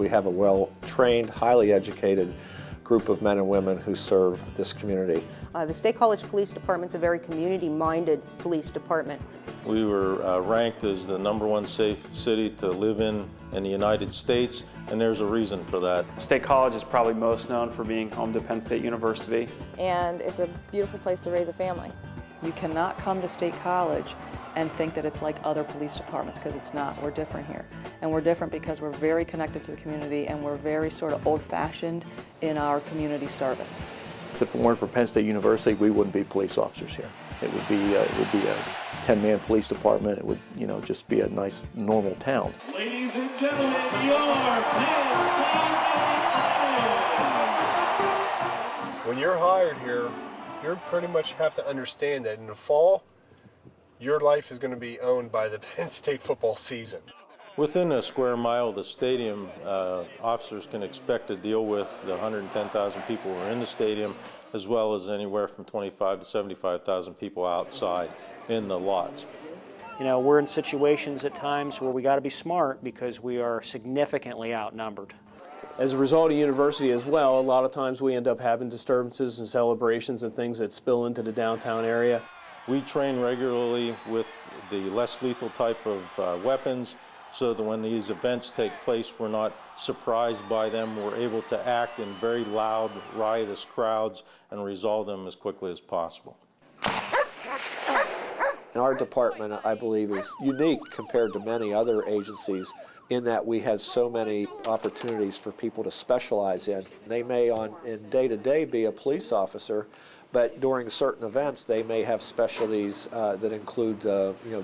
We have a well-trained, highly educated group of men and women who serve this community. The State College Police Department is a very community-minded police department. We were ranked as the #1 safe city to live in the United States, and there's a reason for that. State College is probably most known for being home to Penn State University. And it's a beautiful place to raise a family. You cannot come to State College and think that it's like other police departments, because it's not. We're different here. And we're different because we're very connected to the community, and we're very sort of old-fashioned in our community service. If it weren't for Penn State University, we wouldn't be police officers here. It would be a 10-man police department. It would, just be a nice, normal town. Ladies and gentlemen, your Penn State. When you're hired here, you pretty much have to understand that in the fall, your life is going to be owned by the Penn State football season. Within a square mile of the stadium, officers can expect to deal with the 110,000 people who are in the stadium, as well as anywhere from 25,000 to 75,000 people outside in the lots. We're in situations at times where we got to be smart because we are significantly outnumbered. As a result of university as well, a lot of times we end up having disturbances and celebrations and things that spill into the downtown area. We train regularly with the less lethal type of weapons, so that when these events take place, we're not surprised by them. We're able to act in very loud, riotous crowds and resolve them as quickly as possible. Our department, I believe, is unique compared to many other agencies in that we have so many opportunities for people to specialize in. They may in day-to-day be a police officer, but during certain events they may have specialties that include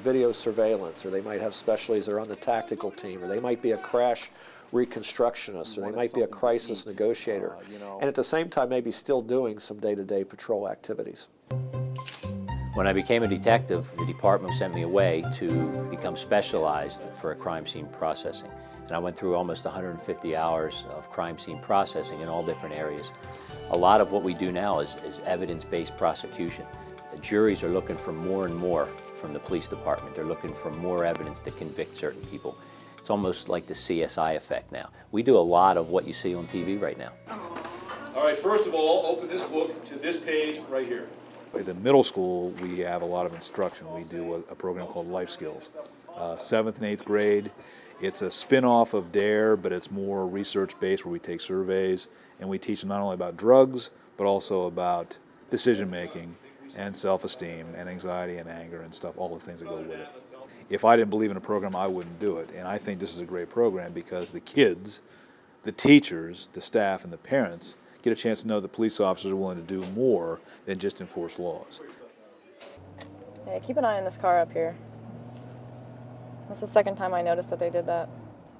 video surveillance, or they might have specialties that are on the tactical team, or they might be a crash reconstructionist, or they might be a crisis negotiator, and at the same time maybe still doing some day-to-day patrol activities. When I became a detective, the department sent me away to become specialized for crime scene processing. And I went through almost 150 hours of crime scene processing in all different areas. A lot of what we do now is evidence-based prosecution. The juries are looking for more and more from the police department. They're looking for more evidence to convict certain people. It's almost like the CSI effect now. We do a lot of what you see on TV right now. All right, first of all, open this book to this page right here. At the middle school, we have a lot of instruction. We do a program called Life Skills. 7th and 8th grade, it's a spin-off of DARE, but it's more research-based, where we take surveys and we teach them not only about drugs, but also about decision-making and self-esteem and anxiety and anger and stuff, all the things that go with it. If I didn't believe in a program, I wouldn't do it. And I think this is a great program because the kids, the teachers, the staff, and the parents get a chance to know that police officers are willing to do more than just enforce laws. Yeah, keep an eye on this car up here. This is the second time I noticed that they did that.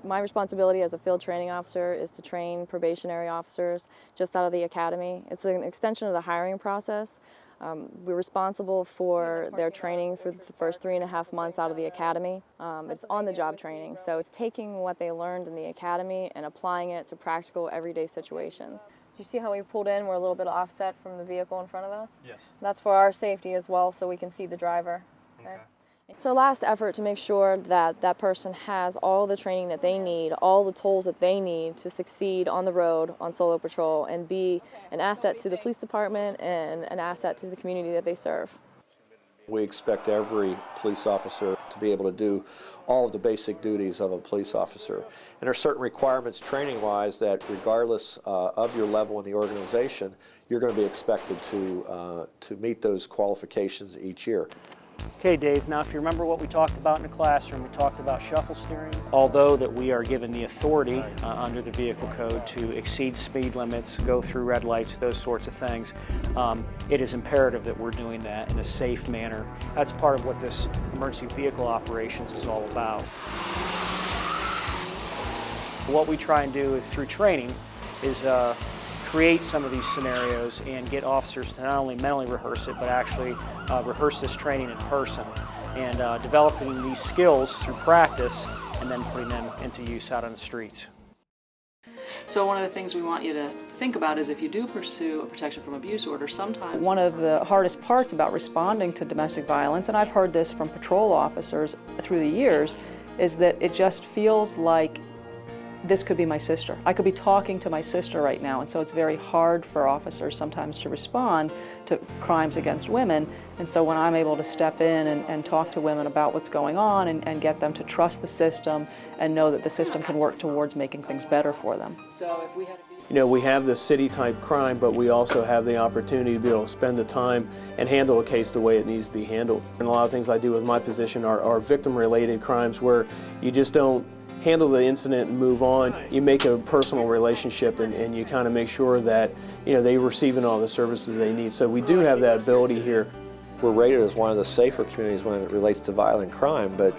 My responsibility as a field training officer is to train probationary officers just out of the academy. It's an extension of the hiring process. We're responsible for their training for the first 3.5 months out of the academy. It's on-the-job training, so it's taking what they learned in the academy and applying it to practical, everyday situations. Do you see how we pulled in? We're a little bit offset from the vehicle in front of us? Yes. That's for our safety as well, so we can see the driver. Okay. It's our last effort to make sure that that person has all the training that they need, all the tools that they need to succeed on the road, on solo patrol, and be an asset to the police department and an asset to the community that they serve. We expect every police officer to be able to do all of the basic duties of a police officer. And there are certain requirements training-wise that regardless of your level in the organization, you're going to be expected to meet those qualifications each year. Okay, Dave, now if you remember what we talked about in the classroom, we talked about shuffle steering. Although that we are given the authority under the vehicle code to exceed speed limits, go through red lights, those sorts of things, it is imperative that we're doing that in a safe manner. That's part of what this emergency vehicle operations is all about. What we try and do through training is create some of these scenarios and get officers to not only mentally rehearse it, but actually rehearse this training in person and developing these skills through practice and then putting them into use out on the streets. So one of the things we want you to think about is if you do pursue a protection from abuse order, sometimes one of the hardest parts about responding to domestic violence, and I've heard this from patrol officers through the years, is that it just feels like this could be my sister. I could be talking to my sister right now, and so it's very hard for officers sometimes to respond to crimes against women. And so when I'm able to step in and talk to women about what's going on and get them to trust the system and know that the system can work towards making things better for them. So if we had You know, we have this city-type crime, but we also have the opportunity to be able to spend the time and handle a case the way it needs to be handled. And a lot of things I do with my position are victim-related crimes where you just don't handle the incident and move on. You make a personal relationship and you kind of make sure that, you know, they're receiving all the services they need. So we do have that ability here. We're rated as one of the safer communities when it relates to violent crime, but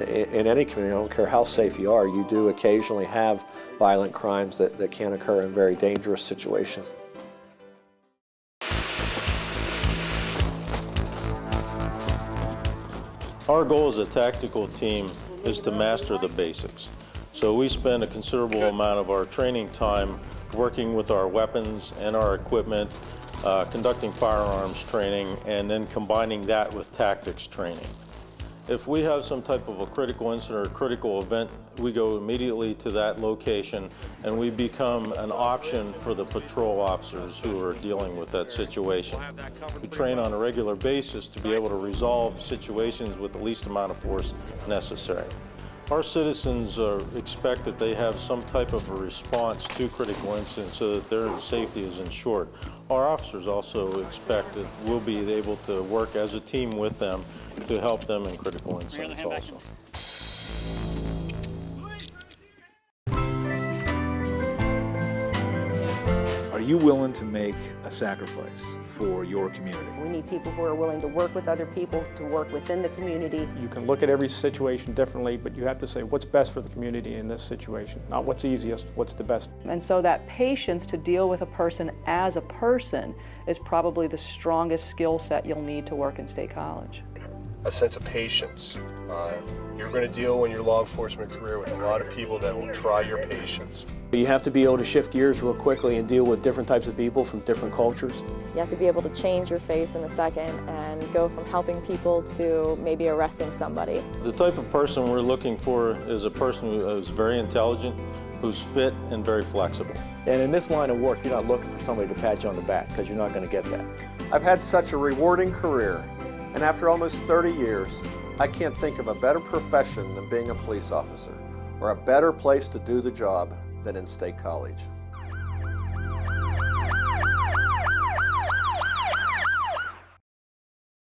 in any community, I don't care how safe you are, you do occasionally have violent crimes that can occur in very dangerous situations. Our goal as a tactical team is to master the basics. So we spend a considerable amount of our training time working with our weapons and our equipment, conducting firearms training, and then combining that with tactics training. If we have some type of a critical incident or critical event, we go immediately to that location and we become an option for the patrol officers who are dealing with that situation. We train on a regular basis to be able to resolve situations with the least amount of force necessary. Our citizens expect that they have some type of a response to critical incidents so that their safety is ensured. Our officers also expect that we'll be able to work as a team with them to help them in critical incidents also. Are you willing to make a sacrifice for your community? We need people who are willing to work with other people, to work within the community. You can look at every situation differently, but you have to say what's best for the community in this situation, not what's easiest, what's the best. And so that patience to deal with a person as a person is probably the strongest skill set you'll need to work in State College. A sense of patience. You're going to deal in your law enforcement career with a lot of people that will try your patience. You have to be able to shift gears real quickly and deal with different types of people from different cultures. You have to be able to change your face in a second and go from helping people to maybe arresting somebody. The type of person we're looking for is a person who is very intelligent, who's fit and very flexible. And in this line of work, you're not looking for somebody to pat you on the back because you're not going to get that. I've had such a rewarding career, and after almost 30 years, I can't think of a better profession than being a police officer, or a better place to do the job than in State College.